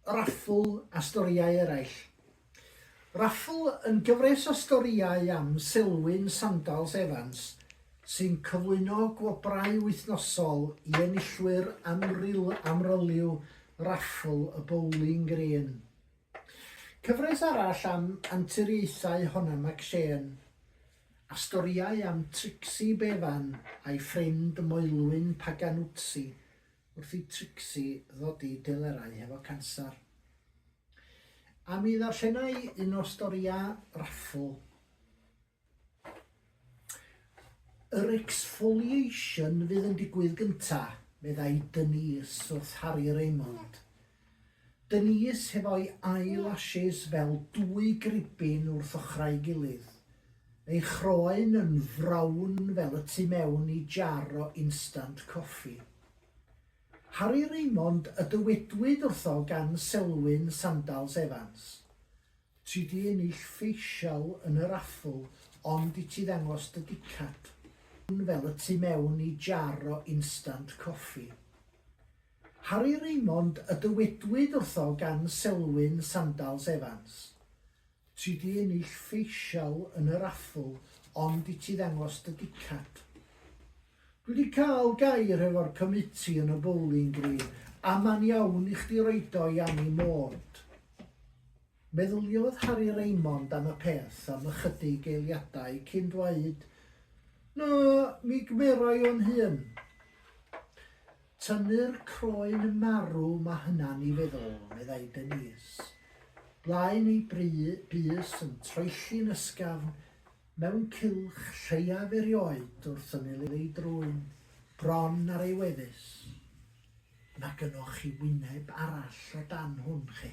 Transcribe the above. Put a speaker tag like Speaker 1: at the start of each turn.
Speaker 1: Raffl a storiau eraill. Raffl yn gyfres o storiau am Selwyn Sandals Evans sy'n cyflwyno gwobrau wythnosol i enillwyr amryliw Raffl y Bowling Green. Cyfres arall am anturiaethau Honna McShane a storiau am Trixie Bevan a'i ffrind Moelwyn Paganwtsi wrth i Trixie ddod i delerau hefo cansar. A mi ddarllenau un o storiau Raffl. Yr exfoliation fydd yn digwydd gyntaf, meddai Denise wrth Harry Raymond. Denise hefo'i eyelashes fel dwy gribyn wrth ochrau gilydd. Ei chroen yn frawn fel y tu mewn i jar o instant coffee. Harry Raymond y dywedwyd wrtho gan Selwyn Sandals Evans. Ti di ennill ffeisial yn y Raffl, ond i ti ddangos dy dicad. Fel y tu mewn i jar o instant coffee. Harry Raymond y dywedwyd wrtho gan Selwyn Sandals Evans. Ti di ennill ffeisial yn y Raffl, ond i ti ddangos dy dicad. Dwi wedi cael gair efo'r comiti yn y Bowling Green, a ma'n iawn i chdi roid o i Annie Maud. Meddyliodd Harry Raymond am y peth am ychydig eiliadau cyn dweud, "No, mi gymerai o'n hun." Tynnu'r croen marw mae hynna'n i feddwl, meddai Denise. Blaen ei bys yn troelli'n ysgafn, mewn cylch lleiaf erioed wrth ymyl ei drwyn, bron ar ei weddus. Mae gynnwch chi wyneb arall o dan hwn chi.